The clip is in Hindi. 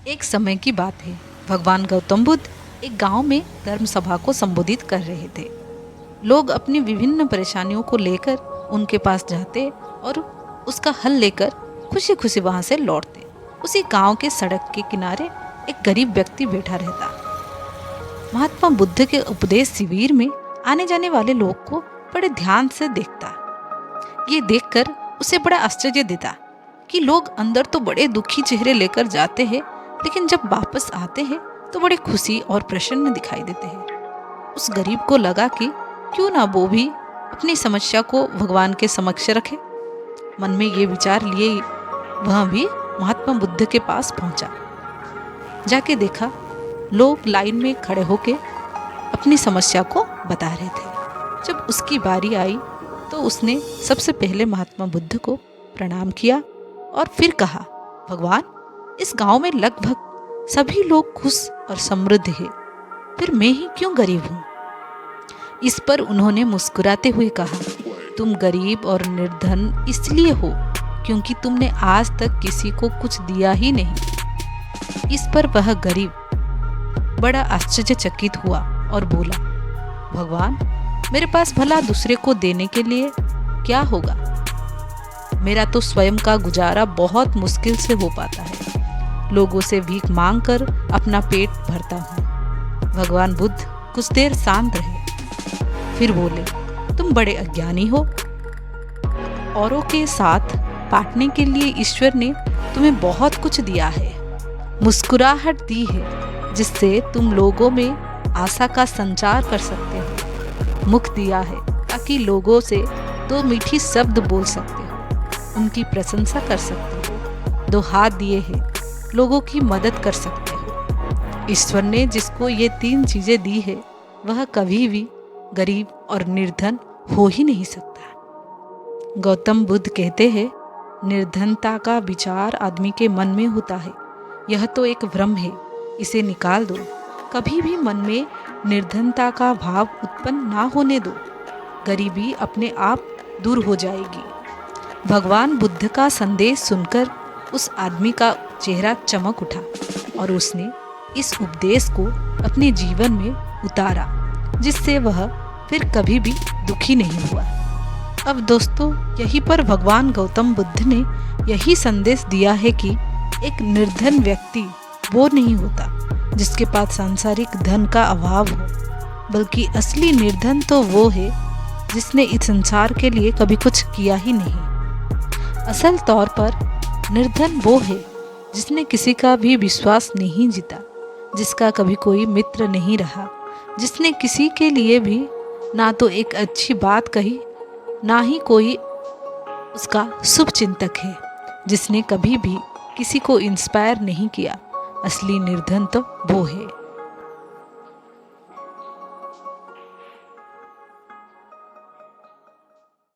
एक समय की बात है। भगवान गौतम बुद्ध एक गांव में धर्म सभा को संबोधित कर रहे थे। लोग अपनी विभिन्न परेशानियों को लेकर उनके पास जाते और उसका हल लेकर खुशी खुशी वहां से लौटते। उसी गांव के सड़क के किनारे एक गरीब व्यक्ति बैठा रहता। महात्मा बुद्ध के उपदेश शिविर में आने जाने वाले लोग को बड़े ध्यान से देखता। ये देखकर उसे बड़ा आश्चर्य देता कि लोग अंदर तो बड़े दुखी चेहरे लेकर जाते हैं, लेकिन जब वापस आते हैं तो बड़े खुशी और प्रसन्न दिखाई देते हैं। उस गरीब को लगा कि क्यों ना वो भी अपनी समस्या को भगवान के समक्ष रखे। मन में ये विचार लिए वह भी महात्मा बुद्ध के पास पहुंचा। जाके देखा लोग लाइन में खड़े होके अपनी समस्या को बता रहे थे। जब उसकी बारी आई तो उसने सबसे पहले महात्मा बुद्ध को प्रणाम किया और फिर कहा, भगवान, इस गांव में लगभग सभी लोग खुश और समृद्ध हैं, फिर मैं ही क्यों गरीब हूँ। इस पर उन्होंने मुस्कुराते हुए कहा, तुम गरीब और निर्धन इसलिए हो क्योंकि तुमने आज तक किसी को कुछ दिया ही नहीं। इस पर वह गरीब बड़ा आश्चर्यचकित हुआ और बोला, भगवान, मेरे पास भला दूसरे को देने के लिए क्या होगा। मेरा तो स्वयं का गुजारा बहुत मुश्किल से हो पाता है। लोगों से भीख मांग कर अपना पेट भरता हूँ। भगवान बुद्ध कुछ देर शांत रहे, फिर बोले, तुम बड़े अज्ञानी हो। औरों के साथ बांटने के लिए ईश्वर ने तुम्हें बहुत कुछ दिया है। मुस्कुराहट दी है जिससे तुम लोगों में आशा का संचार कर सकते हो। मुख दिया है ताकि लोगों से दो मीठी शब्द बोल सकते हो, उनकी प्रशंसा कर सकते हो। दो हाथ दिए हैं, लोगों की मदद कर सकते हो। ईश्वर ने जिसको ये तीन चीजें दी है वह कभी भी गरीब और निर्धन हो ही नहीं सकता। गौतम बुद्ध कहते हैं, निर्धनता का विचार आदमी के मन में होता है। यह तो एक भ्रम है, इसे निकाल दो। कभी भी मन में निर्धनता का भाव उत्पन्न ना होने दो। गरीबी अपने आप दूर हो जाएगी। भगवान बुद्ध का संदेश सुनकर उस आदमी का चेहरा चमक उठा और उसने इस उपदेश को अपने जीवन में उतारा, जिससे वह फिर कभी भी दुखी नहीं हुआ। अब दोस्तों, यहीं पर भगवान गौतम बुद्ध ने यही संदेश दिया है कि एक निर्धन व्यक्ति वो नहीं होता जिसके पास सांसारिक धन का अभाव हो, बल्कि असली निर्धन तो वो है जिसने इस संसार के लिए कभी कुछ किया ही नहीं। असल तौर पर निर्धन वो है जिसने किसी का भी विश्वास नहीं जीता, जिसका कभी कोई मित्र नहीं रहा, जिसने किसी के लिए भी ना तो एक अच्छी बात कही, ना ही कोई उसका शुभ चिंतक है, जिसने कभी भी किसी को इंस्पायर नहीं किया। असली निर्धन तो वो है।